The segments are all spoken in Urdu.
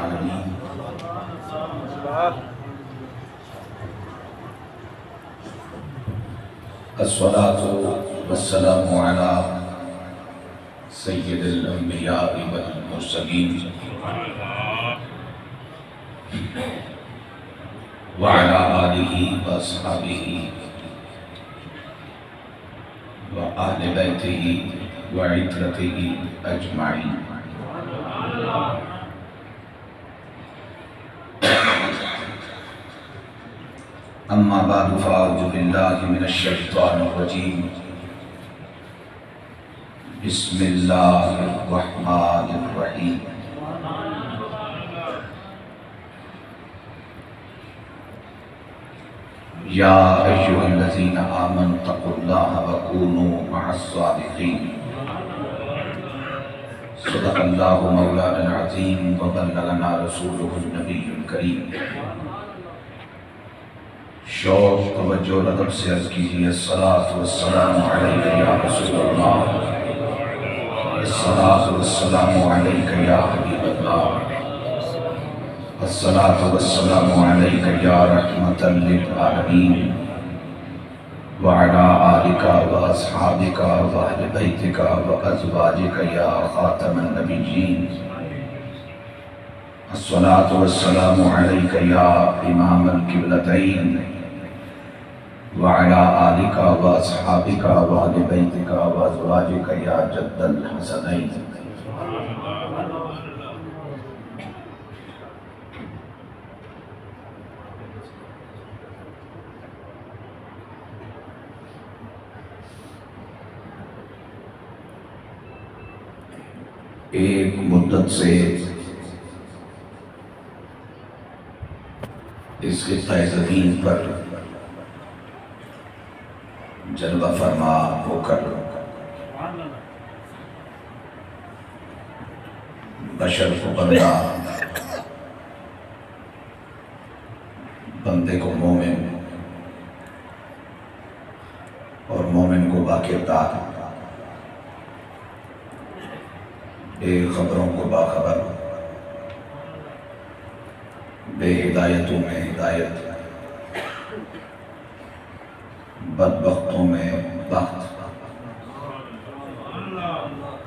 العالمين الصلاة والسلام على سيد الأنبياء والمرسلين وعلى آله وأصحابه وأهل بيته وعترته أجمعين. أما بعد فأعوذ بالله من الشيطان الرجيم. بسم الله الرحمن الرحيم. يا أيها الذين آمنوا اتقوا الله وكونوا مع الصادقين. صدق الله مولانا العظيم وبلغنا رسوله النبي الكريم. شوق توجہ اور ادب سے عرض کیجیے الصلاۃ والسلام علیک یا رسول اللہ، الصلاۃ والسلام علیک یا حبیب اللہ، الصلاۃ والسلام علیک یا رحمۃ للعالمین وعلی آلک واصحابک واہل بیتک وازواجک یا خاتم النبیین. الصلاۃ والسلام علیک یا امام القبلتین وعلى آلك وأصحابك وأهل بيتك وأزواجك يا جد الحسنين. ایک مدت سے اس خطہ زمین پر جلوہ فرما ہو کر بشر کو بندے کو مومن اور مومن کو باکردار، بے خبروں کو باخبر، بے ہدایتوں میں ہدایت، بدبختوں میں بخت،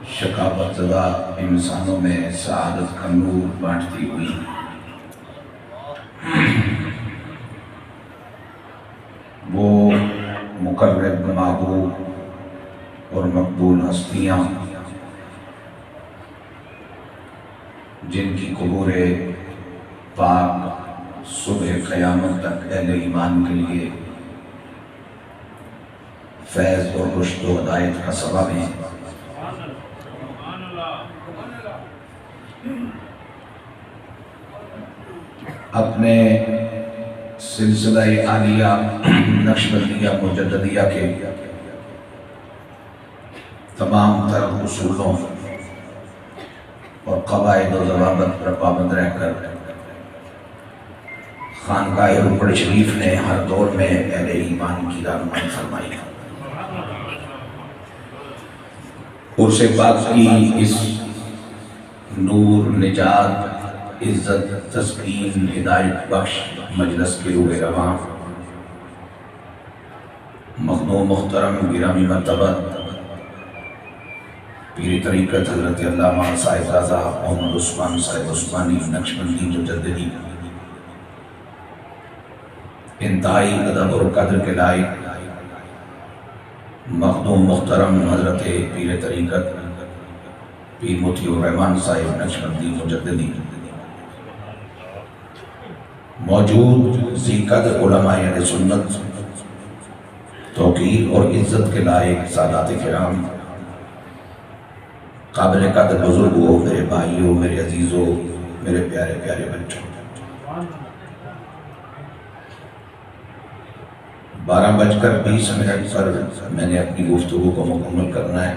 شقاوت زدہ انسانوں میں سعادت کا نور بانٹتی ہوئی. وہ مقرب محبوب اور مقبول ہستیاں جن کی قبور پاک صبح قیامت تک اہل ایمان کے لیے فیض اور رشد و ہدایت کا سبب ہے. اپنے سلسلہ عالیہ نقشبندیہ مجددیہ کے تمام تر اصولوں اور قواعد و ضوابط پر پابند رہ کر خانقاہ رکن شریف نے ہر دور میں اہل ایمان کی رہنمائی فرمائی. عرص پاک کی اس نور، نجات، عزت، تسکین، ہدایت بخش مجلس کے روح رواں مخدوم محترم گرامی مرتبہ پیر طریقت حضرت علامہ صاحب رضا محمد عثمان صاحب عثمانی نقشبندی مجددی، انتہائی ادب اور قدر کے لائق مخدوم محترم حضرت پیر طریقت پیر مطیع الرحمان صاحب نقشبندی مجددی، موجود ذی قدر علماء اہل سنت، توقیر اور عزت کے لائق سادات کرام، قابل قدر بزرگوں، میرے بھائیوں، میرے عزیزوں، میرے پیارے پیارے بچوں، 12:20 پر میں نے اپنی گفتگو کو مکمل کرنا ہے.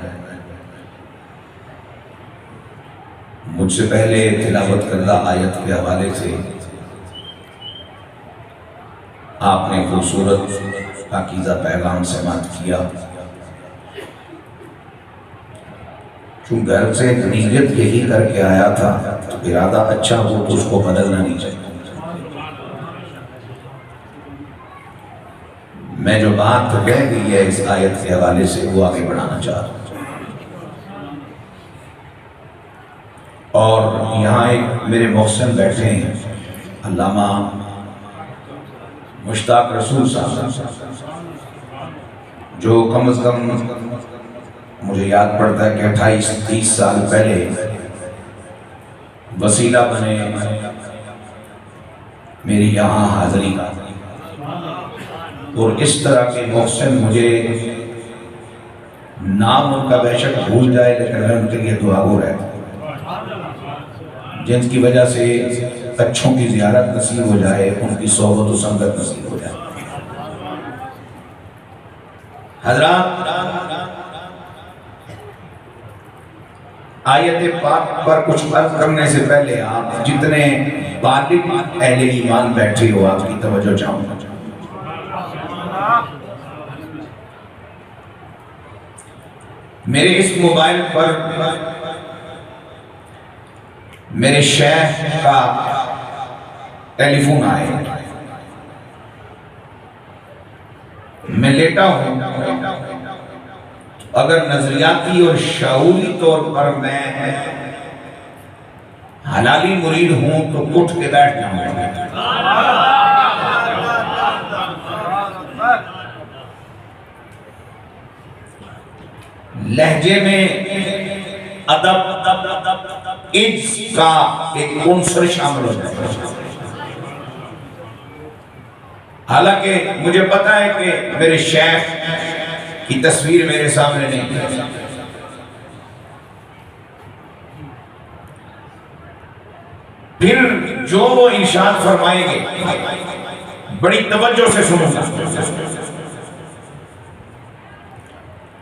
مجھ سے پہلے تلاوت کردہ آیت کے حوالے سے آپ نے خوبصورت پاکیزہ پیغام سماعت کیا. چون گھر سے نیت یہی کر کے آیا تھا تو ارادہ اچھا ہو تو اس کو بدلنا نہیں چاہیے۔ میں جو بات رہ گئی ہے اس آیت کے حوالے سے وہ آگے بڑھانا چاہ رہا ہوں۔ اور یہاں ایک میرے محسن بیٹھے ہیں علامہ مشتاق رسول صاحب، جو کم از کم مجھے یاد پڑتا ہے کہ 28-30 سال پہلے وسیلہ بنے میری یہاں حاضری کا، اور اس طرح کے محسن مجھے نام ان کا بے شک بھول جائے لیکن میں ان کے لیے دعا گو رہتا ہوں، جن کی وجہ سے اچھوں کی زیارت نصیب ہو جائے، ان کی صحبت و سنگت نصیب ہو جائے۔ حضرات، آیت پاک پر کچھ عرض کرنے سے پہلے آپ جتنے بالغ اہل ایمان بیٹھے ہو آپ کی توجہ چاہوں گا۔ میرے اس موبائل پر میرے شیخ کا ٹیلی فون آئے، میں لیٹا ہوں، اگر نظریاتی اور شعوری طور پر میں حلالی مرید ہوں تو اٹھ کے بیٹھ جاؤں گا۔ لہجے میں ادب عز کا ایک عنصر شامل ہو جائے، حالانکہ مجھے پتا ہے کہ میرے شیخ کی تصویر میرے سامنے نہیں ہے، پھر جو وہ ارشاد فرمائیں گے بڑی توجہ سے سنوں گا۔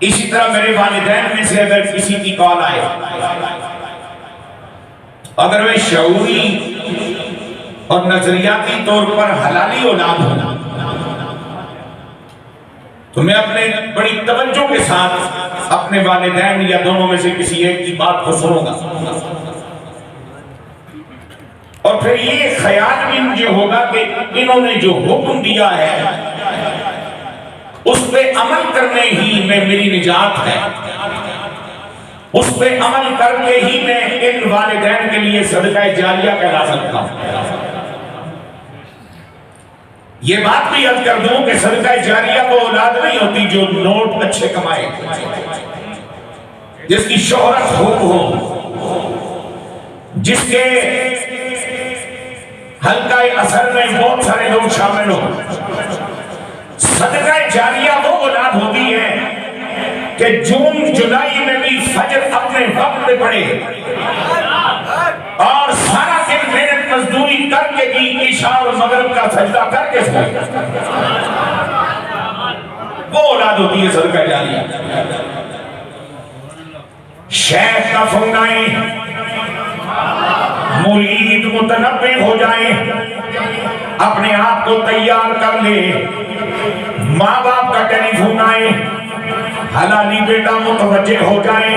اسی طرح میرے والدین میں سے اگر کسی کی کال آئے، اگر میں شعوری اور نظریاتی طور پر حلالی اولاد ہوں تو میں اپنے بڑی توجہ کے ساتھ اپنے والدین یا دونوں میں سے کسی ایک کی بات کو سنوں گا، اور پھر یہ خیال بھی مجھے ہوگا کہ انہوں نے جو حکم دیا ہے اس پہ عمل کرنے ہی میں میری نجات ہے، اس پہ عمل کر کے ہی میں ان والدین کے لیے صدقہ جاریہ کہلا سکتا ہوں۔ یہ بات بھی عرض کر دوں کہ صدقہ جاریہ وہ اولاد نہیں ہوتی جو نوٹ اچھے کمائے، جس کی شہرت ہو، جس کے حلقہ اثر میں بہت سارے لوگ شامل ہوں۔ صدقہ جاریہ وہ اولاد ہوتی ہے کہ جون جولائی میں بھی فجر اپنے وقت پہ پڑے اور سارا دن محنت مزدوری کر کے بھی عشاء اور مغرب کا سجدہ کر کے سوئے، وہ اولاد ہوتی ہے صدقہ جاریہ۔ شیخ کا فون آئے، مرید متنبہ ہو جائیں، اپنے آپ کو تیار کر لے، ماں باپ کا ٹیلی فون آئے، حلالی بیٹا متوجہ ہو جائیں،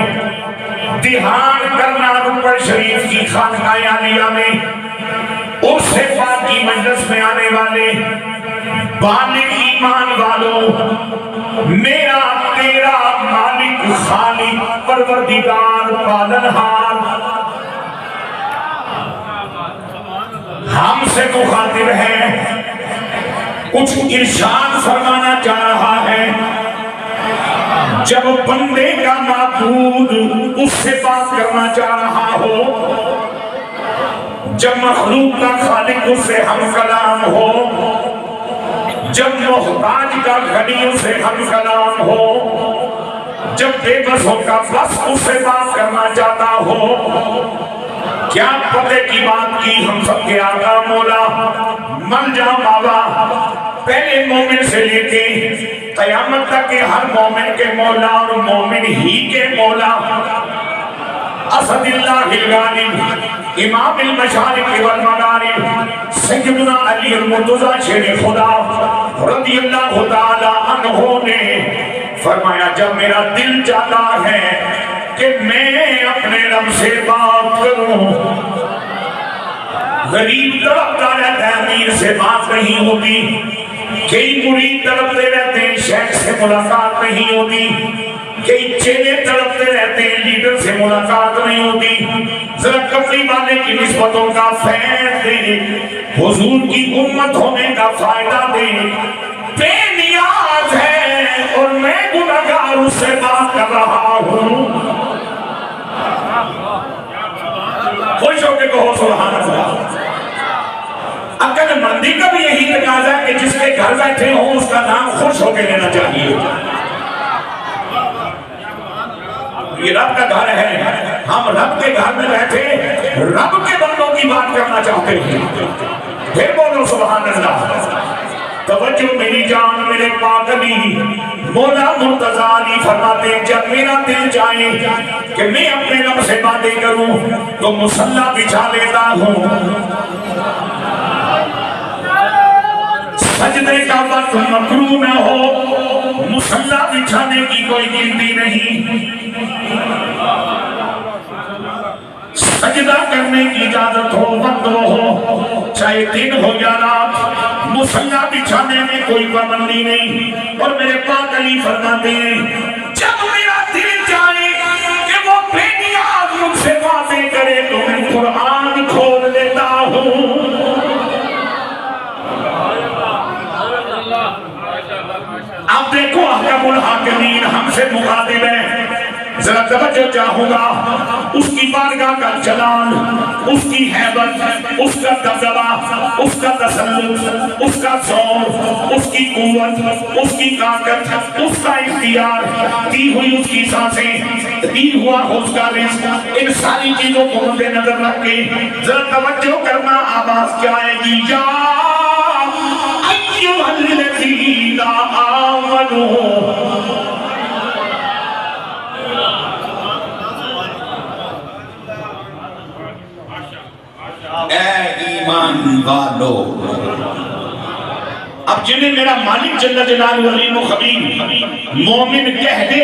دھیان کرنا روپڑ شریف کی خانقاہ عالیہ میں عرس پاک کی مجلس میں آنے والے بالغ ایمان والوں، میرا تیرا مالک خالق پروردگار پالنہار ہم سے مخاطب ہے، کچھ ارشاد فرمانا چاہ رہا ہے۔ جب بندے کا معبود اس سے بات کرنا چاہ رہا ہو، جب مخلوق کا خالق اس سے ہم کلام ہو، جب محتاج کا غنی اس سے ہم کلام ہو، جب بے بسوں کا بس اس سے بات کرنا چاہتا ہو، کیا پتے کی بات کی ہم سب کے آقا مولا ملجا بابا پہلے مومن سے لے کے قیامت تک کے ہر مومن کے مولا اور مومن ہی کے مولا اسد اللہ الغالب امام المشارق والمغارب سیدنا علی المرتضی شیر خدا رضی اللہ تعالی عنہ نے فرمایا، جب میرا دل چاہتا ہے کہ میں اپنے رب سے بات کروں. غریب تڑپتا رہتا ہے, امیر سے بات نہیں ہوتی. کئی مرید تڑپتے رہتے ہیں, شیخ سے ملاقات نہیں ہوتی. کئی چیلے تڑپتے رہتے ہیں, لیڈر سے ملاقات نہیں ہوتی. ذرا کفری والے کی نسبتوں کا فیض دے, حضور کی امت ہونے کا فائدہ دے. بے نیاز ہے اور میں گناہگار اس سے بات کر رہا ہوں. خوش ہو کے کہو سبحان اللہ. عقل مندی کا بھی یہی تقاضا ہے کہ جس کے گھر بیٹھے ہوں اس کا نام خوش ہو کے لینا چاہیے. یہ رب کا گھر ہے, ہم رب کے گھر میں بیٹھے رب کے بندوں کی بات کرنا چاہتے ہیں. پھر بولو سبحان اللہ. توجہ میری جان میرے پاک علی مولا مرتضی علی فرماتے ہیں جب میرا دل چاہے کہ میں اپنے رب سے باتیں کروں تو مصلی بچھا لیتا ہوں. سجدے کا وقت مکروہ نہ ہو, مصلی بچھانے کی کوئی گنتی نہیں. سجدہ کرنے کی اجازت ہو, وقت ہو, چاہے دن ہو یا رات, مصلی بچھانے میں کوئی پابندی نہیں. اور میرے پاک علی فرماتے ہیں جب میرا دل چاہے کہ وہ بے نیاز مجھ سے باتیں کرے تو میں قرآن کھول لیتا ہوں. اب دیکھو احکم الحاکمین ہم سے مخاطب ہے, ذرا توجہ چاہوں گا. اس کی بارگاہ کا جلال, اس کی ہیبت, اس کا دبدبہ, اس کا تسلط, اس کا زور, اس کی قوت, اس کی طاقت, اس کا اختیار, دی ہوئی اس کی سانسیں, دی ہوا اس کا رزق, ان ساری چیزوں کو مد نظر رکھ کے ذرا توجہ کرنا. آواز کیا آئے گی؟ یا ایھا الذین آمنوا. اے ایمان والو. اب جنہیں میرا مالک جل جلالہ علیم و خبیر مومن کہہ دے,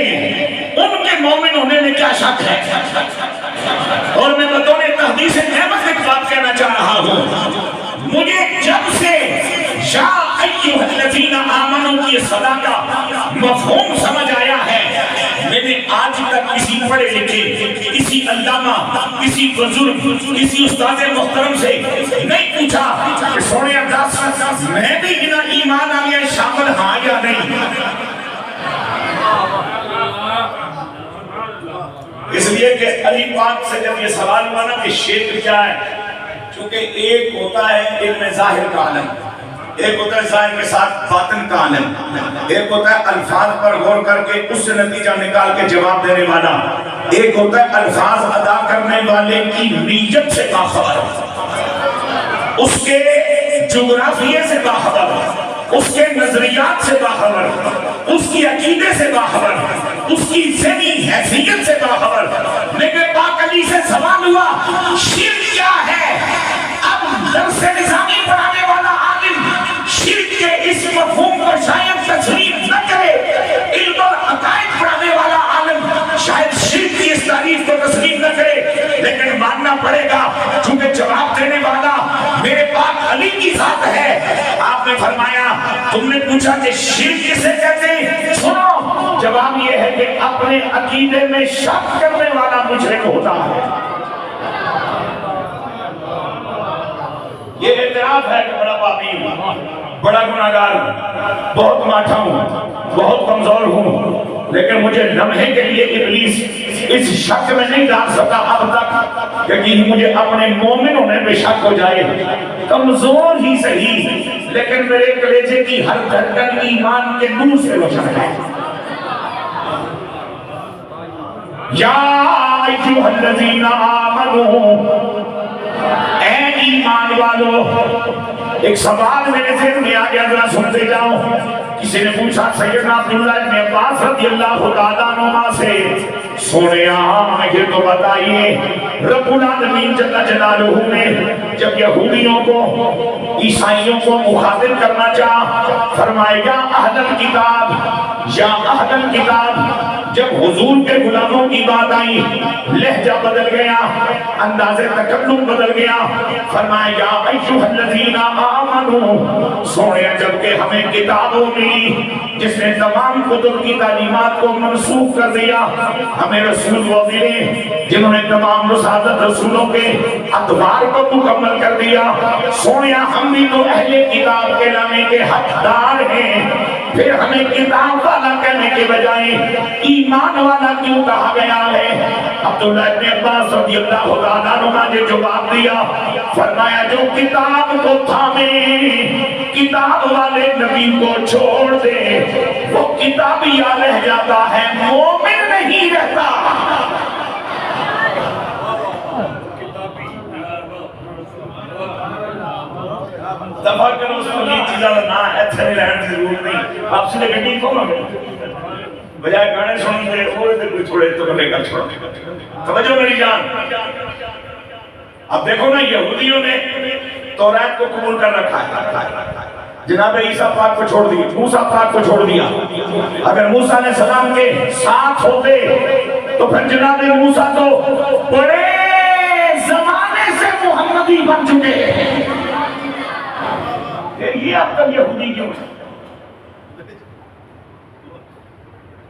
ان کے مومن ہونے میں کیا شک ہے؟ اور میں بطور تحدیث نعمت ایک بات کہنا چاہ رہا ہوں. مجھے جب سے یا ایھا الذین آمنوا کی صدا کا مفہوم سمجھ آیا ہے, میں نے آج تک کسی پڑھے لکھے, کسی علامہ, کسی بزرگ, کسی استاد محترم سے نہیں پوچھا کہ سونے عبداللہ میں بھی بنا ایمان آ گیا شامل ہاں یا نہیں. اس لیے کہ علی پاک سے جب یہ سوال ہوا نا کہ شرک کیا ہے, چونکہ ایک ہوتا ہے علم ظاہر کا عالم, ایک ہوتا ہے ظاہر کے ساتھ باطن کا عالم, ایک ہوتا ہے الفاظ پر غور کر کے اس سے نتیجہ نکال کے جواب دینے والا, ایک ہوتا ہے الفاظ ادا کرنے والے کی نیت سے باخبر, اس کے جغرافیے سے باخبر, اس کے نظریات سے باخبر, اس کی عقیدے سے باخبر, اس کی ذہنی حیثیت سے باخبر. لیکن پاک علی سے سوال ہوا شرک کیا ہے. اب درس نظامی پڑھانے والا عالم شرک کے اس مفہوم کو شاید تسلیم نہ کرے, علم العقائد پڑھانے والا عالم شاید شرک کی اس تعریف کو تسلیم نہ کرے, لیکن ماننا پڑے گا چونکہ جواب دینے والا میرے پاک علی کی ذات ہے. آپ نے فرمایا تم نے پوچھا کہ شرک کسے کہتے ہیں, سنو جواب یہ ہے کہ اپنے عقیدے میں شک کرنے والا مشرک ہوتا ہے. یہ اعتراف ہے کہ بڑا پاپی ہوں, بڑا گناہگار ہوں, بہت ماٹھا ہوں, بہت کمزور ہوں, لیکن مجھے لمحے کے لیے ابلیس اس شک میں نہیں ڈال سکتا اب تک کہ کہیں مجھے اپنے مومن ہونے میں شک ہو جائے. کمزور ہی صحیح, لیکن میرے کلیجے کی ہر دھڑکن ایمان کے نور سے روشن ہے. یا ایھا الذین آمنوا, اے ایمان والو. ایک سوال میرے ذہن میں آ گیا, ذرا سنتے جاؤ. کسی نے پوچھا سیدنا عبداللہ بن عباس رضی اللہ تعالیٰ عنہما سے, سونیا یہ تو بتائیے رب العالمین جل جلالہ نے جب یہودیوں کو عیسائیوں کو مخاطب کرنا چاہا فرمائے یا اہل الکتاب, یا اہل الکتاب, جب حضور کے غلاموں کی بات آئی لہجہ بدل گیا، انداز تکلم بدل گیا، فرمایا یا ایھا الذین آمنو، سونے جب کہ ہمیں کتابوں ملی جس نے تمام کتب کی تعلیمات کو منسوخ کر دیا، ہمیں رسول وہ ملے جنہوں نے تمام رسالت رسولوں کے ادوار کو مکمل کر دیا، سونے ہم بھی تو اہل کتاب کہلانے کے حقدار ہیں، پھر ہمیں کتاب والا کہنے کے بجائے ایمان والا کیوں کہا گیا ہے؟ عبداللہ ابن عباس رضی اللہ عنہ نے جواب دیا، فرمایا جو کتاب کو تھامے کتاب والے نبی کو چھوڑ دے وہ کتابیہ رہ جاتا ہے، مومن نہیں رہتا۔ دفعہ کرو اس کو یہ چیزہ نہ ایتھے نہیں رہن کی ضرورت نہیں، آپ سے لے گھنٹی کون ہو گئے بجائے گانے سنن دے اور دے کوئی تھوڑے تو کرنے کا چھوڑ۔ توجہ میری جان، اب دیکھو نا یہودیوں نے توریت کو قبول کر رکھا ہے، جناب عیسیٰ پاک کو چھوڑ دیا، موسیٰ پاک کو چھوڑ دیا۔ اگر موسیٰ علیہ السلام کے ساتھ ہوتے تو پھر جناب موسیٰ تو بڑے زمانے سے محمدی بن چکے، یہ اب تک یہودی کیوں ہے؟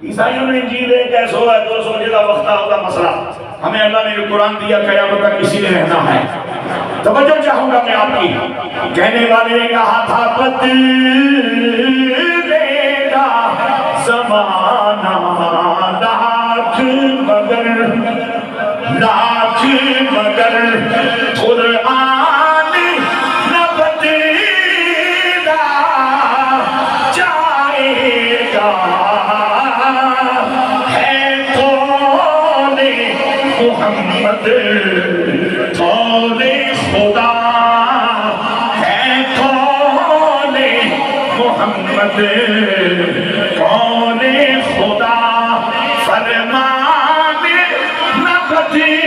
عیسائیوں نے انجیل ایک 100 ہے 200 جدا وقتہ ہوگا مسئلہ، ہمیں اللہ نے جو قرآن دیا قیامت تک اسی نے رہنا ہے۔ توجہ چاہوں گا میں آپ کی، کہنے والے نے کہا تھا بدلے گا زمانہ لاکھ مگر قرآن نہ بدلا جائے گا، محمد قول خدا ہے، قول محمد قول خدا، فرمان نہ بدلا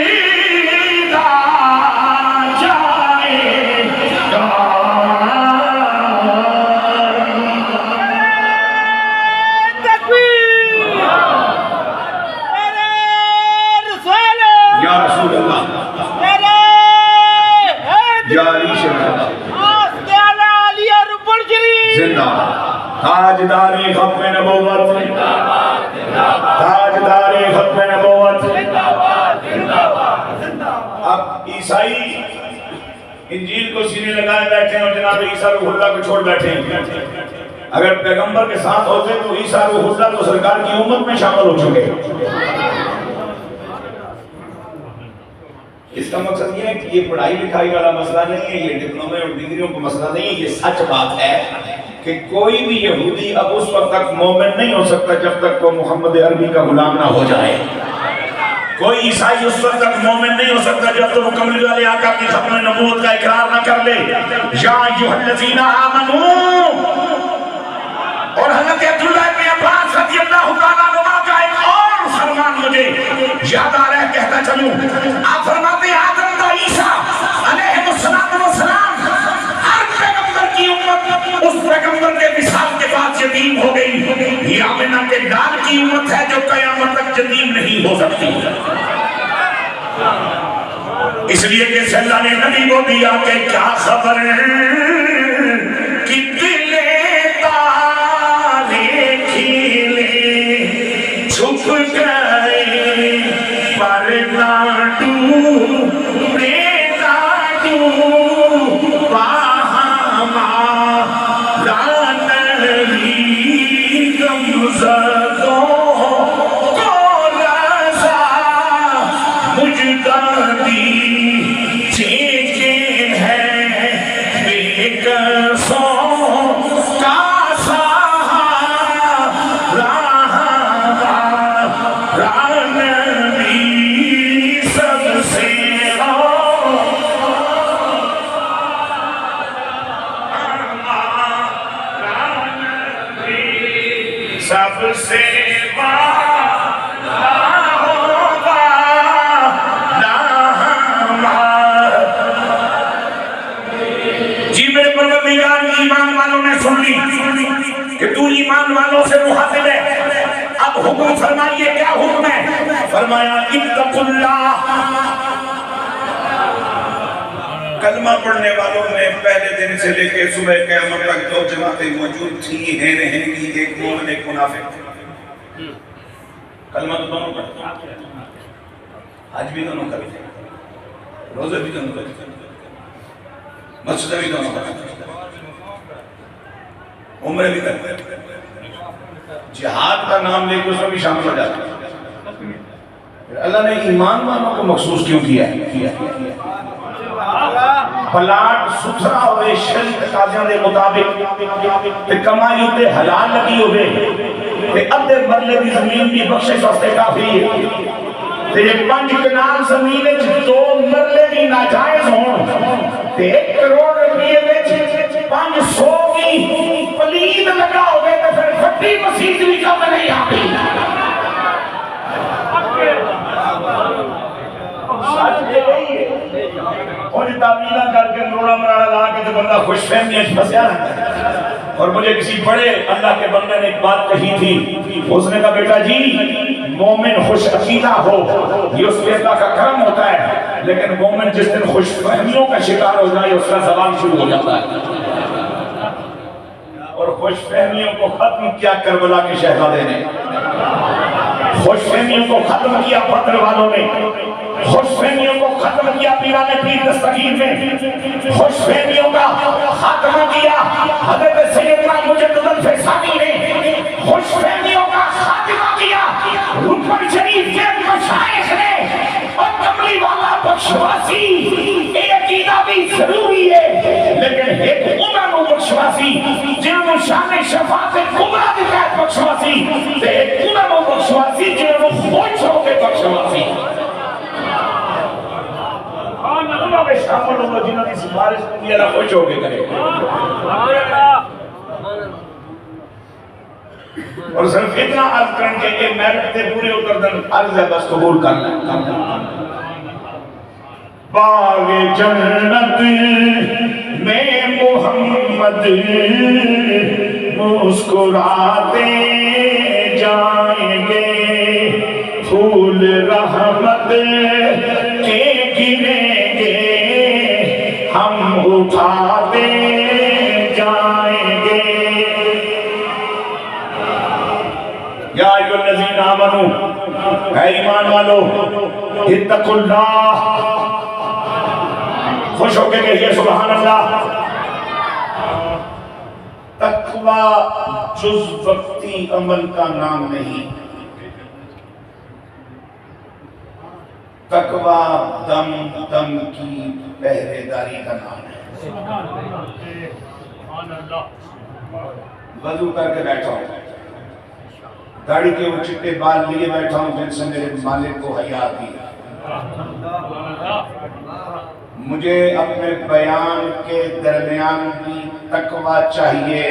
جائے گا۔ تاجدار ختم نبوت، تاجدار ختم نبوت۔ اب عیسائی انجیل کو سینے لگائے بیٹھے ہیں اور جناب عیسیٰ روح اللہ کو چھوڑ بیٹھے ہیں۔ اگر پیغمبر کے ساتھ ہوتے تو عیسیٰ روح اللہ تو سرکار کی امت میں شامل ہو چکے۔ اس کا مقصد یہ ہے کہ یہ پڑھائی لکھائی والا مسئلہ نہیں ہے، یہ ڈپلومے اور ڈگریوں کا مسئلہ نہیں ہے، یہ سچ بات ہے کہ کوئی بھی یہودی اب اس وقت تک مومن نہیں ہو سکتا جب تک وہ محمد عربی کا غلام نہ ہو جائے، کوئی عیسائی اس وقت تک مومن نہیں ہو سکتا جب تک وہ کملی والے آقا کی ختم نبوت کا اقرار نہ کر لے۔ یا ایھا الذین آمنو، اور حضرت عبداللہ ابن عباس رضی اللہ تعالیٰ عنہ کا ایک اور فرمان مجھے یاد آ رہا ہے، کہتا چلوں۔ آپ فرماتے ہیں آدم دا عیسیٰ علیہ السلام، ہر پیغمبر کی امت اس پیغمبر کے وصال کے بعد یتیم ہو گئی، یہ آمنہ کے لال کی امت ہے جو قیامت تک یتیم نہیں ہو سکتی، اس لیے کہ اللہ نے نبی کو دیا کہ کیا خبر کہ دل تارے کھیلے چھپ گئے پر نہ ڈوبے نہ ڈوبا ہمارا نبی، غمزدوں کو رضا مجدہ دیجئے کہ ہے بے کسوں کا سہارا نبی سب سے سب سے جی میرے پروردگار، ایمان والوں نے سن لی کہ تو ایمان والوں سے مخاطب ہے، اب حکم فرمائیے کیا حکم ہے؟ فرمایا اتقوا اللہ۔ کلمہ پڑھنے والوں میں پہلے دن سے لے کے صبح قیامت تک دو جماعتیں موجود تھیں، ہیں رہیں گی، ایک مومن ایک منافق۔ کلمہ تو دونوں پڑھتے ہیں، حج بھی دونوں کرتے ہیں، روزے بھی دونوں کرتے ہیں، مسجد بھی دونوں کرتے ہیں، عمرے بھی کرتے ہیں، جہاد کا نام لے کے اس میں بھی شامل ہو جاتا ہے۔ اللہ نے ایمان والوں کو مخصوص کیوں کیا ہے؟ پلاٹ ستھرا ہوئے شریعت تقاضیاں دے مطابق تے کمائی اتے حلال لگی ہوئے تے ادھے مرلے دی زمین بھی بخشش واسطے کافی ہے تے یہ 5 کنال زمین وچ 2 مرلے بھی ناجائز ہون تے 1 کروڑ روپے وچ 500 بھی پلید لگا ہوئے تے پھر پھٹی مسیح بھی کم نہیں آتی۔ اور یہ تعمیلہ کر کے مروڑا مراڑا لا کے تو بندہ خوش فہمی پھنسیا رہتا ہے۔ اور مجھے کسی بڑے اللہ کے بندے نے ایک بات کہی تھی، اس نے کہا بیٹا جی مومن خوش عقیدہ ہو یہ اس کے اللہ کا کرم ہوتا ہے، لیکن مومن جس دن خوش فہمیوں کا شکار ہو جائے اس کا زبان شروع ہو جاتا ہے۔ اور خوش فہمیوں کو ختم کیا کربلا کے شہزادے نے، خوش فہمیوں کو ختم کیا بدر والوں نے، خوش فہمیوں کو ختم کیا پیران پیر دستگیر میں، خوش فہمیوں کا خاتمہ کیا حضرت سیدنا مجدد الفیصانی نے، خوش فہمیوں کا خاتمہ کیا رکن شریف کے مشائخ نے، اور کملی والا بخشواسی یہ عقیدہ بھی ضروری ہے، لیکن ایک امم بخشواسی جنہوں شان شفاعت کبریٰ دیتا ہے بخشواسی، ایک امم بخشواسی جنہوں خوش ہو کے بخشواسی اللہ میں شامل ہوگا جنہوں کی سفارش کو اللہ خوش ہو کے کرے۔ اور صرف اتنا عرض کریں کہ یہ محنت پورے اتردن عرض ہے بس قبول کرنا۔ باغ جنت میں محمد مسکراتے جائیں گے، پھول رحمت کے گریں گے ہم اٹھاتے جائیں گے۔ یا ایھا الذین آمنوا، اے ایمان والو، اتقوا اللہ، خوش ہو کے کہیے سبحان اللہ۔ تقوی جز وقتی عمل کا نام نہیں، تقوی دم دم کی پہرے داری کا نام ہے۔ وضو کر کے بیٹھا ہوں، داڑھی کے وہ چٹے بال لیے بیٹھا ہوں جن سے میرے مالک کو حیا آتی ہے۔ مجھے اپنے بیان کے درمیان بھی تقوی چاہیے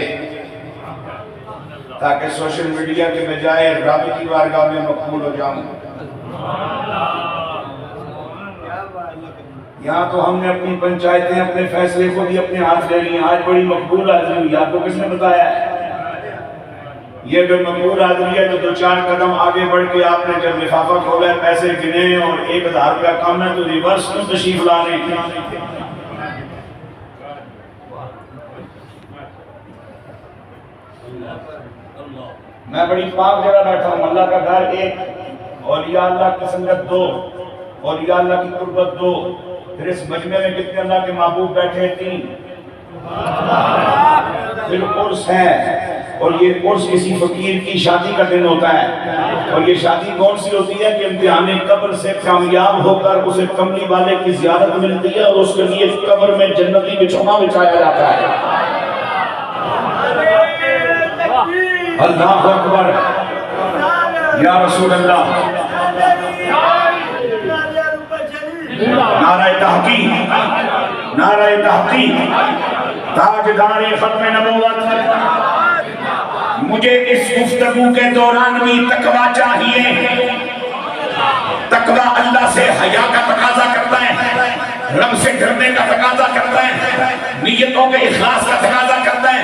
تاکہ سوشل میڈیا کے بجائے رب کی بارگاہ میں مقبول ہو جاؤں۔ یہاں تو ہم نے اپنی پنچایتیں اپنے فیصلے خود ہی اپنے ہاتھ لے لی ہیں، آج بڑی مقبول آدمی ہوئی، آپ کو کس نے بتایا ہے؟ یہ جو مقبول آدمی ہے تو 2-4 قدم آگے بڑھ کے آپ نے جب لفافہ کھولا ہے پیسے گنے اور 1000 روپیہ کم ہے تو ریورس کیوں تشریف لانے؟ میں بڑی پاک جگہ بیٹھا ہوں، اللہ کا گھر ایک، اولیاء اللہ کی سنگت 2، اولیاء اللہ کی قربت 2، پھر اس مجمع میں کتنے اللہ کے محبوب بیٹھے 3، پھر عرس ہے، اور یہ عرس کسی فقیر کی شادی کا دن ہوتا ہے، اور یہ شادی کون سی ہوتی ہے کہ امتحان قبر سے کامیاب ہو کر اسے کملی والے کی زیارت ملتی ہے اور اس کے لیے قبر میں جنتی بچھونا بچھایا جاتا ہے۔ اللہ اکبر، یا رسول اللہ، نعرہ تحقیق، نعرہ تحقیق، تاجدار ختم نبوت۔ مجھے اس گفتگو کے دوران بھی تقوی چاہیے۔ تقوی اللہ سے حیا کا تقاضا کرتا ہے، رب سے ڈرنے کا تقاضا کرتا ہے، نیتوں کے اخلاص کا تقاضا کرتا ہے،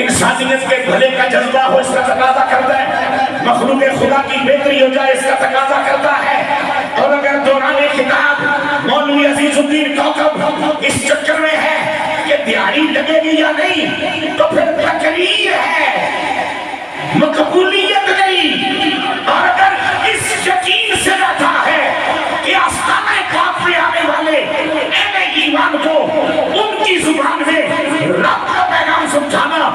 انسانیت کے بھلے کا جذبہ ہو اس کا تقاضا کرتا ہے۔ مخلوق خدا کی بہتری ہو جائے اس کا تقاضا کرتا ہے. اور اگر دوران خطاب مولوی عزیز الدین کوکب اس چکر میں ہے کہ دیہڑی لگے گی یا نہیں تو پھر تقریر ہے, مقبولیت نہیں. اور اگر اس یقین سے رکھا ہے کہ آستانہ پاک میں آنے والے اہل ایمان کو ان کی زبان میں رب کا پیغام سمجھانا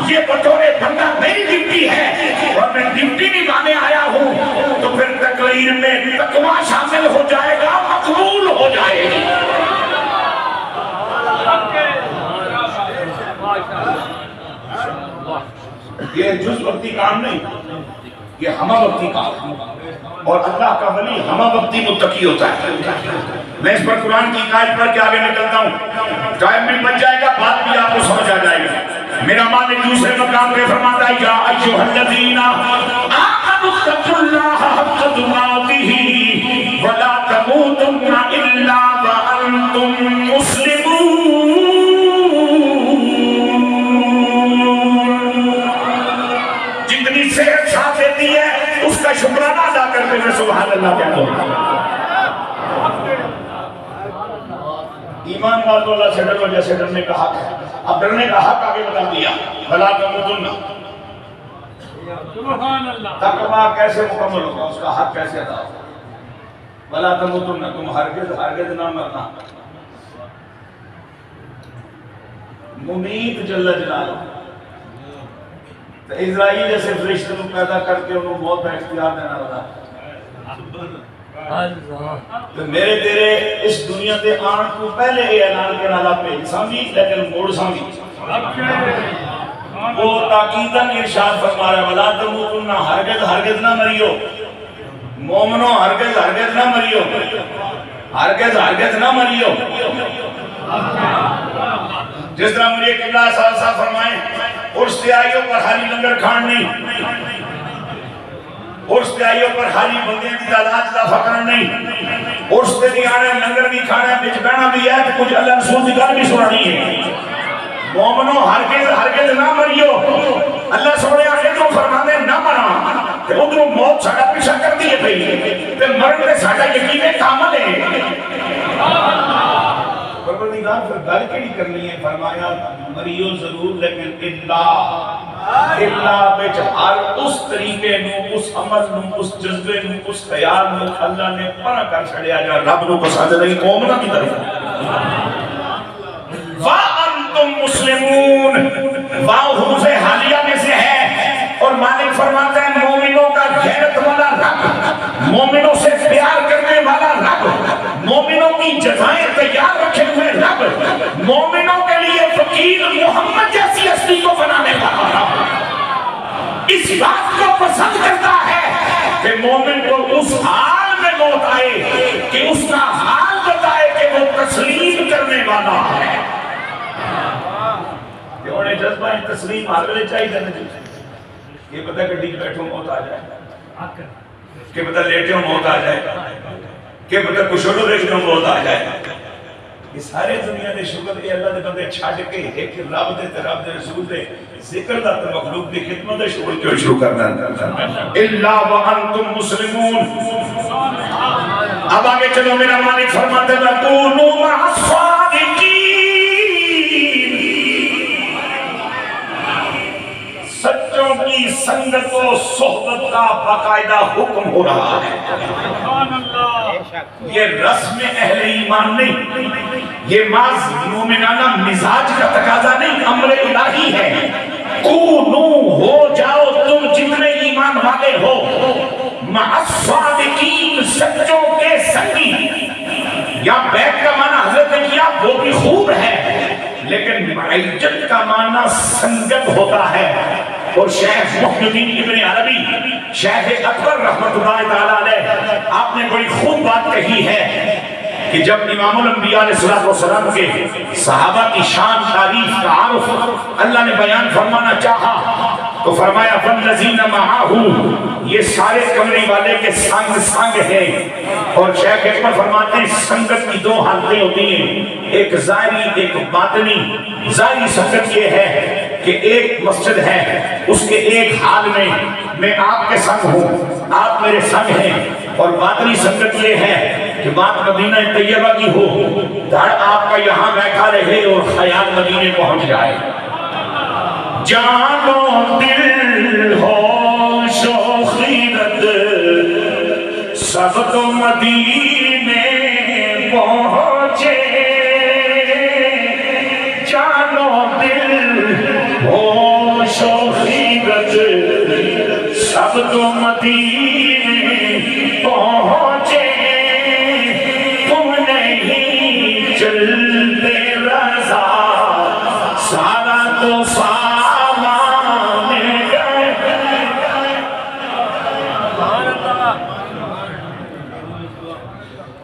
یہ بطور بندہ میری ڈیوٹی ہے اور میں ڈیوٹی نبھانے آیا ہوں, تو پھر تقریر میں تقویٰ شامل ہو جائے گا, مقبول ہو جائے گی. یہ جز وقتی کام نہیں, یہ ہمہ وقتی کام, اور اللہ کا ولی ہمہ وقتی متقی ہوتا ہے. میں اس پر قرآن کی آیت پڑھ کے آگے نکلتا ہوں, ٹائم بھی بچ جائے گا, بات بھی آپ کو سمجھ آ جائے گا. میرا مالک دوسرے مقام پہ فرماتا ہے یا ایھا الذین آمنوا اتقوا اللہ حق تقاتہ ولا تموتن الا وانتم مسلمون. جتنی صحت ساتھ دیتی ہے اس کا شکرانہ ادا کرتے ہوئے سبحان اللہ کہتا ہوں. ایمان والوں اللہ سے ڈرو جیسے ڈرنے کا حق ہے. اب ڈرنے کا حق آگے بتا دیا, بلا تموتن. تقویٰ کیسے مکمل ہوگا, اس کا حق کیسے ادا ہوگا؟ بلا تموتن, تم ہرگز نہ مرنا. ممیت جل جلالہ تو اسرائیل جیسے فرشتے کو پیدا کر کے انہوں موت کا اختیار دینا رہا. تو میرے تیرے اس دنیا دے آن کو پہلے یہ اعلان کے نالا پہ سامھی لیکن موڑ سامھی. وہ تاکیداً ارشاد فرما رہا ہے وَلَا تَمُوتُنَّ, ہرگز نہ مریو. مومنوں ہرگز نہ مریو, ہرگز نہ مریو. جس طرح مجھے قبلہ صاحب فرمائیں, عرس تیائیوں پر خالی لنگر کھان نہیں, عرس تیائیوں پر خالی بندیاں کی تعداد کا فقر نہیں, عرس تے نہیں آنے, لنگر نہیں کھانا, بچ بہنا بھی ہے تو کچھ اللہ رسول کی گل بھی سنانی ہے. مومنوں ہرگز نہ مریو. اللہ سونے آگے تو فرمانے نہ مرا, کہ ادھروں موت ساڑا پیچھا کر دیئے بھئی, تو مرن میں ساڑا یقین کامل ہے. پروردگار پھر گل کیڑی کرنی ہے, فرمایا مریو ضرور لیکن اللہ بچ ہر اس طریقے نو, اس عمل نو, اس جذبے نو, اس خیال نو اللہ نے پرا کر چھڑیا جا رب نو پسند نہیں قومنا کی طرف. وَأَنْتُمْ مُسْلِمُونَ, واو حروف حالیہ میں سے ہے, اور مالک فرماتا ہے مومنوں کا غیرت والا رب, مومنوں سے پیار کرنے والا رب, مومنوں کی جزائیں تیار رکھے ہوئے رب, مومنوں کے لیے فقیر محمد جیسی ہستی کو بنانے والا رب اس بات کو پسند کرتا ہے کہ مومن کو اس حال میں موت آئے کہ اس کا حال بتائے کہ وہ تسلیم کرنے والا ہے. کہ انہیں جذبہ تسلیم آگلے چاہیے جانے چاہیے. یہ پتہ کہ ڈیج بیٹھوں موت آ جائے, کہ پتہ لیٹوں موت آ جائے, کہ پتہ کشولو دیکھوں موت آ جائے. یہ سارے دنیا دے شکر اے اللہ دے بندے چھاڑ کے ایک رب دے رسول دے ذکر دا تے مخلوق دی خدمت دے شکر کیوں شروع کرنا ہے. الا وانتم مسلمون. اب آگے چلو, میرا مالک فرماتے ہیں وَكُونُوا مَعَ الصَّادِقِينَ, سچوں کی سنگت و صحبت کا باقاعدہ حکم ہو رہا ہے. یہ رسم اہل ایمان نہیں, یہ معاذ مومنانہ مزاج کا تقاضا نہیں, امر الہی ہے. کونو ہو جاؤ تم جتنے ایمان والے ہو, مع الصادقین, سچوں کے سنگی. یا بیت کا معنی حضرت نے کیا وہ بھی خوب ہے, لیکن معیت کا معنی سنگت ہوتا ہے. اور شیخ محی الدین ابن عربی, شیخ اکبر رحمت اللہ تعالیٰ علیہ, آپ نے بڑی خوب بات کہی ہے کہ جب امام الانبیاء علیہ السلام کے صحابہ کی شان, تعریف, تعارف اللہ نے بیان فرمانا چاہا تو فرمایا وَالَّذِينَ مَعَهُ, یہ سارے کمرے والے کے سنگ ہیں. اور شیخ اکبر فرماتے ہیں سنگت کی دو حالتیں ہوتی ہیں, ایک ظاہری ایک باطنی. ظاہری سنگت یہ ہے کہ ایک مسجد ہے، اس کے ایک حال میں آپ کے سنگ ہوں، آپ میرے سنگ ہیں، اور باطنی سنگت یہ ہے کہ بات مدینہ طیبہ کی ہو، دھڑ آپ کا یہاں بیٹھا رہے اور خیال مدینے پہنچ جائے۔ جان و دل ہوش و خیرت سب تو مدینے پہنچے، جان و دل ہوش و خیرت سب تو مدینے پہنچے، تم نہیں چلتے رضا سارا تو سامان گئے۔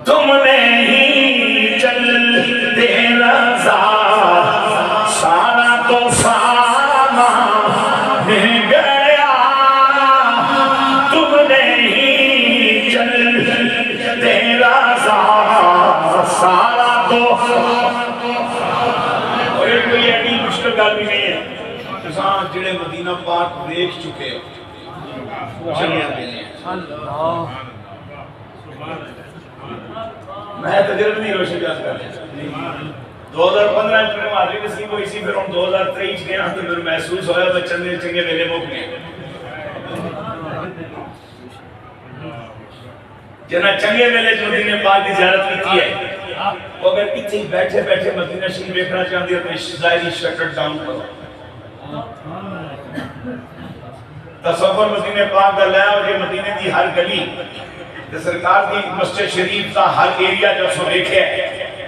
تم نہیں چلتے رضا سارا تو سامان گیا، تم نہیں چلتے رضا سارا تو۔ اور ایک کوئی ایڈی مشکل گل بھی نہیں ہے، تساں جڑے مدینہ پاک دیکھ چکے ہو چلے آتے میں تجربہ نہیں روشن جاتا کر رہا 2015 میں حاضری نصیب ہوئی سی، پھر ہم 2023 گئے تو پھر محسوس ہویا تو چنگے چنگے ویلے موک گئے، جنہاں چنگے ویلے جو مدینے پاک کی زیارت کی ہے، وہ اگر اتنی بیٹھے بیٹھے مدینہ شریف دیکھنا چاہتے ہیں تو ظاہری شٹر ڈاؤن کرو، تصور مدینے پاک کا لیا اور یہ مدینے کی ہر گلی سرکار کی مسجد شریف کا ہر ایریا جو سو دیکھے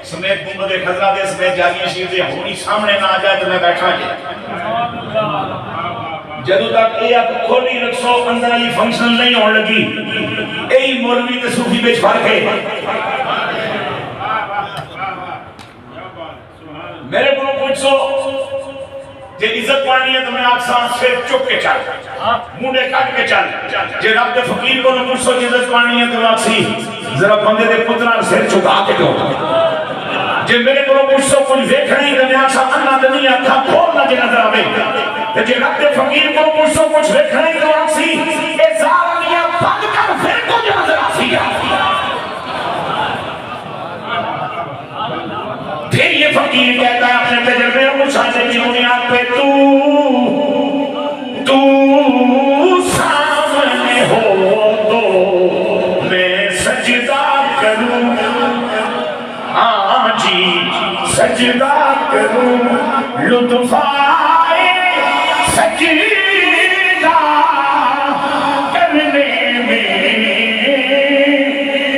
سمیت گنبد خضرا دے سمیت جالیہ شریف دے ہونی سامنے نہ آ جائے تو میں بیٹھا جائے جدو تک اے آپ کھولی رکھسو اندر یہ فنکشن نہیں ہونے لگی، اے مولوی تے صوفی بیچ فرق ہے۔ میرے کو پوچھ سو جے عزت پانی ہے تو میں آکسان سر چک کے چل، مونڈے کٹ کے چل، جے رب دے فقیر کو نہ پوچھ سو جے عزت پانی ہے تو آکسی ذرا بندے دے پتران سر چکا کے دو، جے میرے کو پوچھ سو کچھ دیکھ نہیں تو میں آکسان انہ دنیا تھا کھولنا جے نظر آوے، جے رب دے فقیر کو پوچھ سو کچھ دیکھ نہیں تو آکسی اے زارنیاں بند کر پھر کو جو نظر آسی ہے۔ پھر یہ فقیر کہتا ہے اپنے تجربے اور مشاہدے کی بنیاد پہ تو سامنے ہو تو میں سجدہ کروں، ہاں جی سجدہ کروں، لطف آئے سجدہ کرنے میں،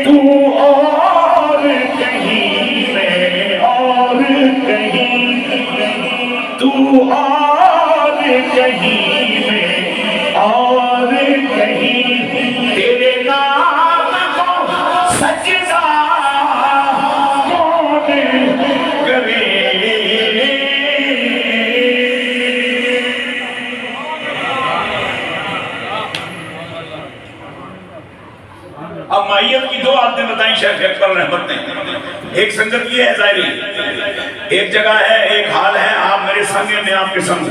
تو اور کہیں میں اور کہیں، تو اور کہیں میں اور کہیں، تیرے نام کو سجدہ کون کرے۔ اب مائیت کی دو عادتیں بتائیں شیخ اکبر رحمت نے، ایک سنگت یہ ہے ظاہری، ایک جگہ ہے ایک حال ہے، آپ میرے سنگ ہیں میں آپ کے سنگ،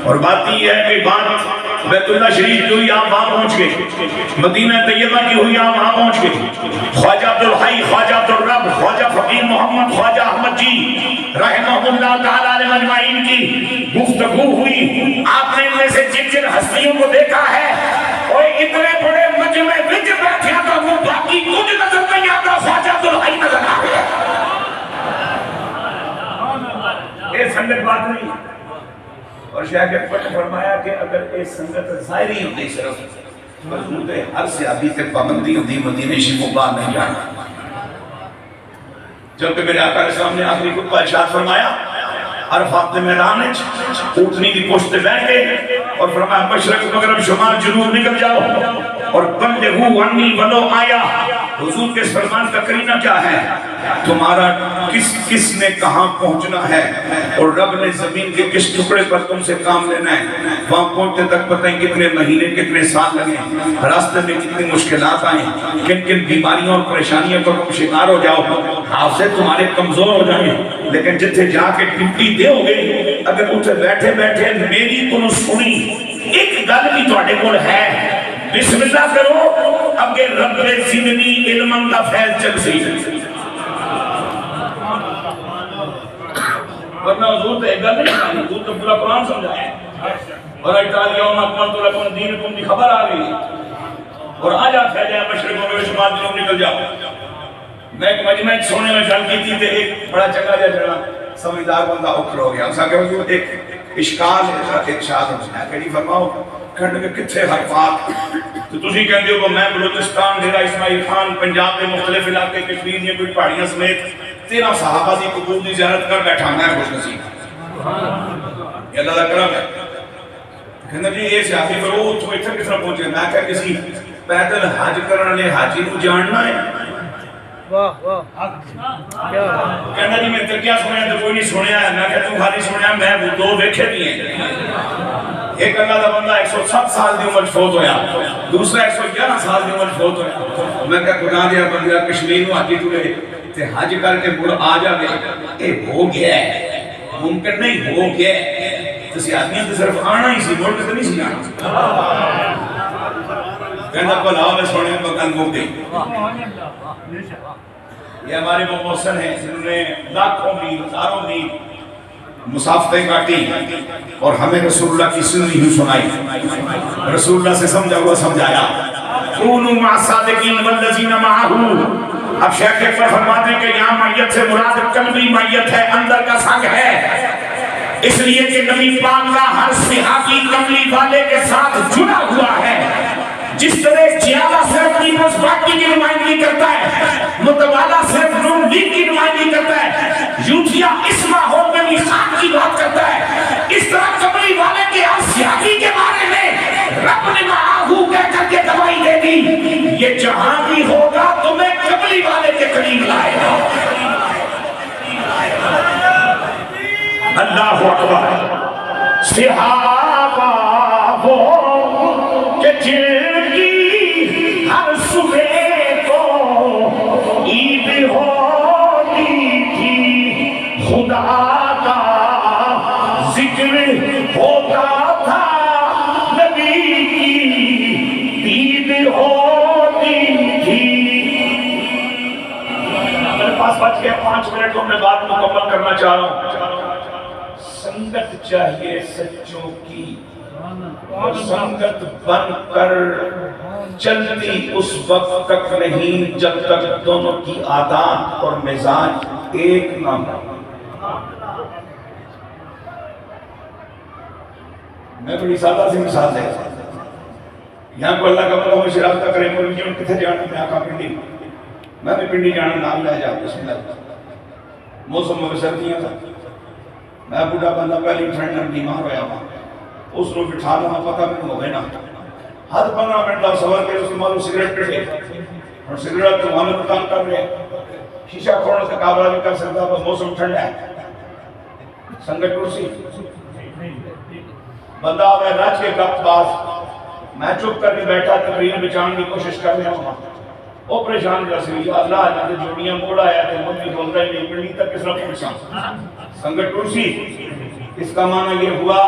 اور بات یہ ہے کہ بات بیت اللہ شریف کی ہوئی آپ وہاں پہنچ گئے، مدینہ طیبہ کی ہوئی آپ وہاں پہنچ گئے، خواجہ عبدالحی، خواجہ عبدالرب، خواجہ فقیر محمد، خواجہ احمد جی رحمہ اللہ تعالیٰ علیہ مجمعین کی گفتگو ہوئی، آپ نے ان میں سے جن جن ہستیوں کو دیکھا ہے اور اتنے بڑے مجمع وچ بیٹھے تو وہ باقی کچھ نظر نہیں آتا، خواجہ عبدالحی نظر آ گیا۔ یہ سنگت بات نہیں، اور شیخ اکبر نے فرمایا کہ اگر یہ سنگت ظاہری ہوتی صرف مضبوط ہر سیابی تے پابندی ہوتی مدینہ شریف کو باہر نہیں جانا۔ جبکہ میرے آقا علیہ السلام نے آخری خطبہ ارشاد فرمایا عرفات میدان اونٹنی کی پشت پہ بیٹھ گئے اور فرمایا مشرق مغرب شمال جنوب نکل جاؤ اور بلغوا عنی ولو آیا۔ حضور کے فرمان کا کرینہ کیا ہے؟ تمہارا کس نے کہاں پہنچنا ہے اور رب نے زمین کے کس ٹکڑے پر تم سے کام لینا ہے، وہاں پہنچنے تک پتہ ہے کتنے مہینے کتنے سال لگے، راستے میں کتنی مشکلات آئیں، کن کن بیماریوں اور پریشانیوں پر تم شکار ہو جاؤ، حافظ تمہارے کمزور ہو جائیں، لیکن جتھے جا کے ڈیوٹی دے ہو گے، اگر اتنے بیٹھے بیٹھے میری کو سنی ایک گل بھی تواڈے کول ہے، بسم اللہ کرو، اگے رب زدنی علما دا فیض چل سی، ورنہ حضور تے ایک گل نہیں سمجھائی، حضور تو پورا قرآن سمجھایا ہے، اور اجتال یوم اکملت لکم دینکم کی خبر آ گئی، اور آ جا پھیل جائے مشرقوں میں شمال دنوں نکل جاؤ۔ میں ایک مجمع سونے میں چل کی تھی تے ایک بڑا چنگا جڑا سمجھدار بندہ اکھڑ ہو گیا، اس کہ حضور ایک اشکال ہے، ایک شاد ہے کہ جی فرماؤ کھنڈ کے کتھے حرفات، تو تسی کہندے ہو کہ میں بلوچستان ڈیرہ اسماعیل خان پنجاب کے مختلف علاقے کشمیر دیا کوئی پہاڑیاں سمیت 13 صحابہ دی قبور دی زیارت کر بیٹھا میں خوش نصیب، یہ اللہ کا کرم ہے۔ کہندے جی یہ صحابی پر وہ تو اتنا کس طرح پہنچے، میں کہا کسی پیدل حج کرنے والے حاجی کو جاننا ہے، واہ واہ کہنا جی میں ترکیہ سنیا تو کوئی نہیں سنیا ہے، میں کہتا ہوں خالی سنیا میں وہ دو دیکھے بھی ہیں، ایک اللہ کا بندہ 107 سال دی عمر فوت ہویا، دوسرا 111 سال دی عمر فوت ہویا، میں کہا خدا دیا بندہ کشمیر میں حاجی تلے تے حج کر کے مڑ آ جاوے، اے ہو گیا ہے، ممکن نہیں ہو گیا ہے، تو آدمی تو صرف آنا ہی سی، مڑ کے تو نہیں سی آنا، کہنا بلاؤ میں سونے میں مکان گھوم گئی۔ یہ ہمارے وہ محسن ہیں جنہوں نے لاکھوں میل ہزاروں میل مسافتیں کاٹی اور ہمیں رسول اللہ کی سنی ہی سنائی، رسول اللہ سے سمجھا ہوا سمجھایا، کونوا مع الصادقین والذین معہ۔ اب شیخ اکبر فرماتے ہیں کہ یہاں میت سے مراد قلبی میت ہے، اندر کا سنگ ہے، اس لیے کہ نبی پاک کا ہر صحابی کملی والے کے ساتھ جڑا ہوا ہے، جس طرح جیالہ صرف پیپلز پارٹی کی نمائندگی کرتا ہے، متوالا صرف نون لیگ کی نمائندگی کرتا ہے، یوتھیا اسما ہو نبی خان کی بات کرتا ہے، اس طرح کملی والے کے ہر صحابی کے بارے میں رب نے معاہو کہہ کر کے دوائی دے دی، یہ جہاں بھی ہوگا تمہیں کملی والے کے قریب لائے گا۔ اللہ اکبر۔ صحابہ وہ کہ جن کی ہر صبح کو عید ہوتی تھی، خدا کا ذکر ہوتا تھا، نبی کی عید ہوتی تھی۔ میرے پاس بچ گئے 5 منٹ تو میں بات مکمل کرنا چاہ رہا ہوں۔ سنگت چاہیے سچوں کی، سنگت بن کر چلتی اس وقت تک نہیں جب تک دونوں کی عادات اور مزاج ایک نہ ہو۔ میں بڑی سادہ سی مثال ہے، یہاں کو اللہ کا بندہ مجھے رابطہ کرے مجھے جن کتنے جانا، میں آقا پنڈی، میں بھی پنڈی جانا، نام لے جاؤ بسم اللہ۔ موسم میں سردیاں تھا، میں بڑھا بندہ پہلی ٹھنڈ میں بیمار ہویا ہوا، اس رو بٹھا لہا پتہ میں ہو گئے نا، ہر 15 منٹ کا سوال کے اس کے مالو سگریٹ پڑھے، اور سگریٹ تو ہمیں کام کر رہے ہیں، شیشہ کھوڑنے سے قابلہ بھی کر سکتا ہے، موسم ٹھنڈ ہے، سنگت کرسی بندہ آوے راج کے گپ باز، میں چپ کر کے بیٹھا تقریر بچان کی کوشش کر رہا ہوں، وہ پریشان رسی یا اللہ جاتے جوڑیاں موڑا آیا تھے مجھے بولتا ہی نہیں پڑھی تک کس طرح پوچھا سنگت کرسی۔ اس کا معنی یہ ہوا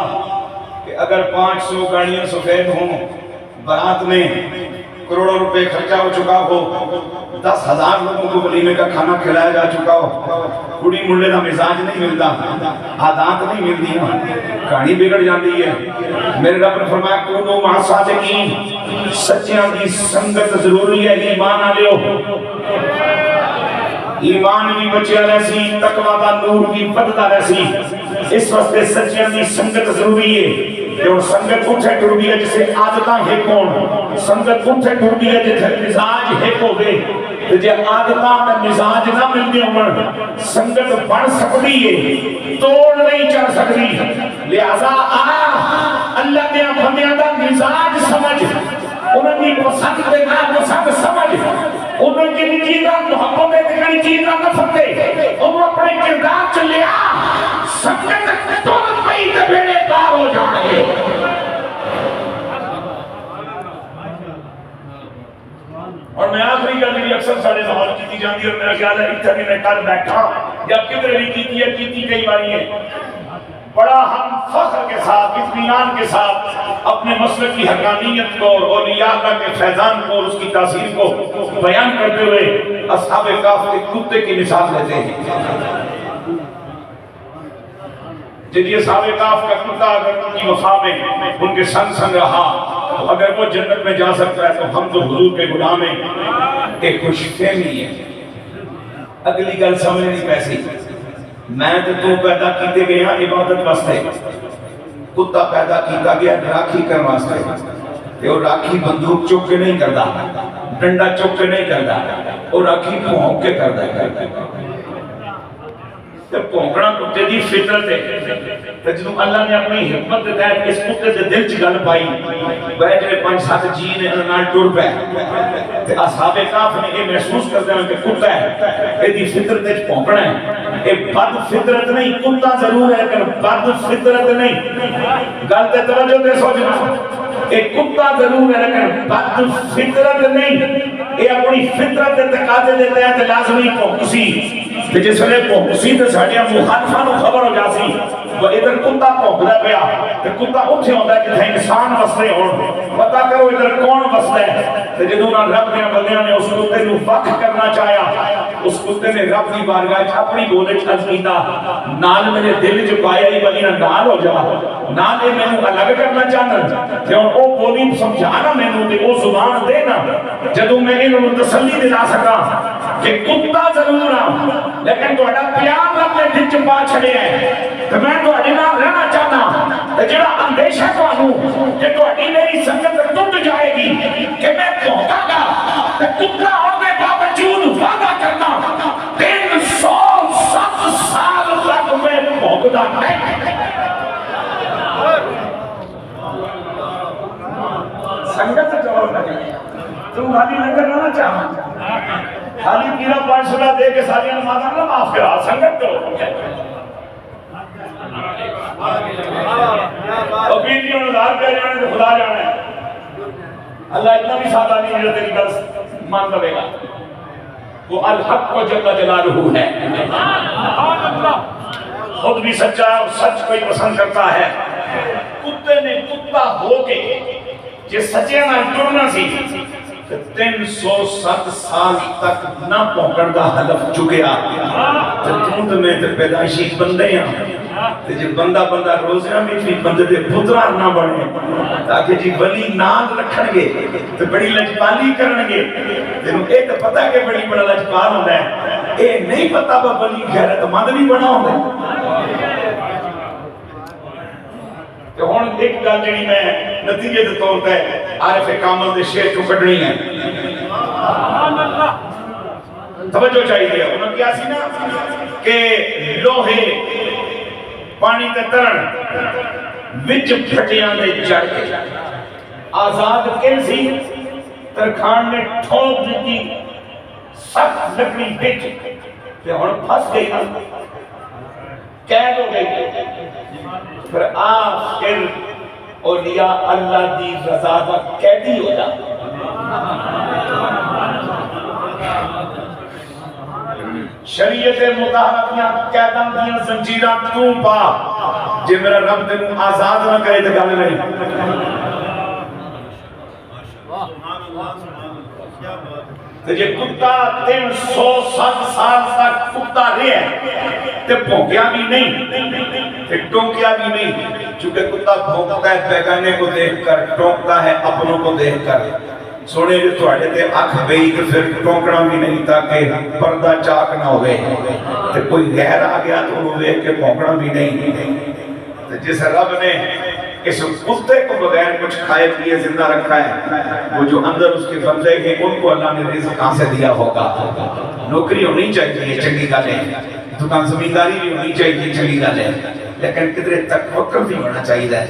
کہ اگر 500 گاڑیاں سفید ہوں، برات میں کروڑوں روپے خرچہ ہو چکا ہو، 10,000 لوگوں کو ولیمے کا کھانا کھلایا جا چکا ہو، کڑی ملے کا مزاج نہیں ملتا، عادات نہیں ملتی، کہانی بگڑ جاتی ہے۔ میرے رب نے فرمایا کونوا مع الصادقین، سچیاں کی سنگت ضروری ہے، ایمان آ لیو، ایمان بھی بچیا رہسی، تقوی دا نور بھی بدتا رہسی، اس واسطے سچیاں کی سنگت ضروری ہے۔ جو سنگت اٹھے ٹوٹی ہے جسے عادتاں ہے کون، سنگت اٹھے ٹوٹی ہے جسے مزاج ہے کو دے، جے عادتاں میں مزاج نہ ملتے ہوں سنگت بڑھ سکتی ہے، توڑ نہیں چڑھ سکتی، لہذا اللہ نے بندیاں دا مزاج سمجھ، انہوں کی پسند دے نہ پسند سمجھ، انہوں کی چیزاں محبت دے نہ چیزاں نفرت جاندی اور میرا خیال ہے اتنا بھی میں کل بیٹھا یا کدھر بھی کیتی کئی باری ہے، بڑا ہم فخر کے ساتھ اطمینان کے ساتھ اپنے مسلک کی حقانیت کو اور اولیاء اللہ کے فیضان کو اور اس کی تاثیر کو بیان کرتے ہوئے اصحاب کہف کے کتے کی مثال لیتے ہیں۔ جنہی اصحاب کہف کا کتا اگر ان کی وفا میں ان کے سنگ رہا تو اگر وہ جنت میں جا سکتا ہے تو ہم تو حضور کے غلام ہیں۔ ایک خوش فہمی ہے، اگلی گل سمجھ نہیں پیسی، میں تو پیدا کیتے گئے ہیں عبادت واسطے، کتا پیدا کیتا گیا راکھی کرنے واسطے، وہ راکھی بندوق چک کے نہیں کرتا، ڈنڈا چک کے نہیں کرتا، وہ راکھی پھونک کے کرتا ہے۔ جب پھونکنا کتے دی فطرت ہے تو جنہوں اللہ نے اپنی حکمت دے تحت اس کتے دے دل چ گل پائی بیٹھے 5-7 جی نے انہاں ٹر پے تے اصحاب کہف نے یہ محسوس کرتے ہیں کہ کتا ہے یہ دی فطرت وچ پھونکنا ہے، یہ بد فطرت نہیں، کتا ضرور ہے لیکن بد فطرت نہیں۔ گل تے توجہ دے سوچنا، یہ کتا ضرور ہے لیکن بد فطرت نہیں، یہ اپنی فطرت دے تقاضے دے تحت لازمی پھونکسی تے جس ویلے پھونکسی تے ساڈیاں مخالفاں نوں خبر ہو جاسی وہ ادھر کتا پھونکدا پیا تے کتا اوتھے ہوندا ہے جتھے انسان وسدے ہون، پتہ کرو ادھر کون وسدا ہے تے جدوں رب نے بندیاں نے اس کتے نوں وقف کرنا چاہیا، اس کتے نے رب دی بارگاہ وچ اپنی بول وچ عرض کیتا، نال میرے دل وچ پایا ہی بلی نال ہو جا، نال اے مینوں الگ کرنا چاہنا تے ہن او بولی سمجھانا مینوں تے او زبان دینا جدوں میں انہاں نوں تسلی دلا سکاں کہ کتا ضرور ہاں لیکن تہاڈا پیار رب نے دل چ پا چھڑیا ہے تے میں تہاڈے نال رہنا چاہنا تے جڑا اندیشہ تانوں کہ تہاڈی میری سنگت ٹوٹ جائے گی کہ میں پھونکاں گا تے کتا ہونے کے باوجود وعدہ کرنا 307 سال تک میں پھونکدا نہیں۔ سنگت جواب نہ دے تو خالی لنگر نہ چاہاں، خالی پیرا 500 دے کے ساری نمازاں نہ معاف کرا، سنگت کرو۔ اور بیٹیوں نے 1000 روپے جانے تو خدا جانا ہے، اللہ اتنا بھی سادہ نہیں ہے تیری گل مان لے گا، وہ الحق و جل جلالہ ہے، خود بھی سچا ہے اور سچ کو ہی پسند کرتا ہے۔ کتے نے کتا ہو کے جس سچے نال ٹرنا سی 307 سال تک نہ پہنچن دا حلف چکیا تے تو میں تے پیدائشی بندے ہاں تے جے بندہ روزیاں بھی بندے دے پترا نہ بنے تاکہ جی ولی نام رکھن گے تے بڑی لجپالی کرن گے، تینوں اے تے پتہ کہ بڑی بڑا لجپال ہوندا ہے، اے نہیں پتہ با ولی غیرت مند بھی بنا ہوندا ہے۔ کہ ہون ایک گل جڑی میں نتیجے دے طور تے عارف کامل دے شعر چوں کڈنی ہے، توجہ چاہیے۔ انہوں کیا سی نا کہ لوہے پانی تے ترن وچ پھٹیاں دے چڑھ کے آزاد کن سی ترکھان نے ٹھوک دیتی سخت لکڑی بچ تے ہن پھس گئی قید ہو گئی، پھر آخر اولیاء اللہ دی رضا دا قیدی ہو جا۔ شریعت مطہرہ دیاں قیداں دیاں زنجیراں تو پا جے میرا رب تینوں آزاد نہ کرے تے گل نہیں۔ تے جے کتا 307 سال تک کتا رہے تے بھونکیا بھی نہیں تے ٹونکیا بھی نہیں، چونکہ کتا بھونکتا ہے بیگانے کو دیکھ کر، ٹونکتا ہے اپنوں کو دیکھ کر۔ سونے جو تھوڑے تے آنکھ گئی تو پھر ٹونکنا بھی نہیں تاکہ پردہ چاک نہ ہوئے، تے کوئی غیر آ گیا تو انہوں دیکھ کے بھونکنا بھی نہیں۔ تے جس رب نے اس کتے کو بغیر کچھ کھائے پیے زندہ رکھا ہے، وہ جو اندر اس کے بندے ہیں ان کو اللہ نے رزق کہاں سے دیا ہوگا۔ نوکری ہونی چاہیے چنگی گل ہے، دکان زمینداری بھی ہونی چاہیے چنگی گل ہے، لیکن کدھر توکل بھی ہونا چاہیے۔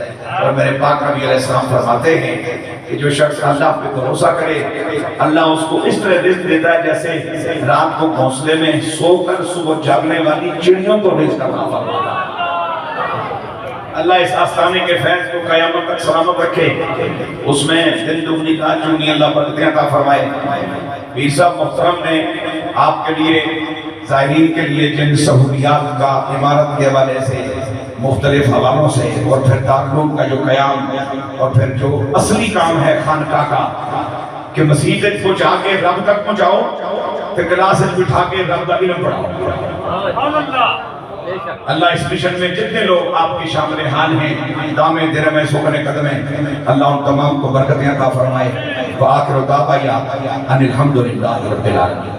اور میرے پاک نبی علیہ السلام فرماتے ہیں کہ جو شخص اللہ پہ بھروسہ کرے اللہ اس کو اس طرح رزق دیتا ہے جیسے رات کو گھونسلے میں سو کر صبح جاگنے والی چڑیوں کو رزق عطا فرماتا ہے۔ اللہ اس آستانے کے فیض کو قیامت تک سلامت رکھے، اس میں دن دگنی رات چگنی اللہ برکتیں عطا فرمائے۔ پیر صاحب محترم نے آپ کے لیے زائرین کے لیے جن سہولیات کا عمارت کے حوالے سے مختلف حوالوں سے اور پھر دارالعلوم کا جو قیام اور پھر جو اصلی کام ہے خانقاہ کا کہ مسجد کو جا کے رب تک پہنچاؤ پھر کلاس بٹھا کے رب کا علم پڑھاؤ. اللہ اس مشن میں جتنے لوگ آپ کی شامل حال ہیں دامے درم سکن قدم ہیں اللہ ان تمام کو برکتیں عطا فرمائے. وآخر دعوانا ان الحمدللہ رب العالمین.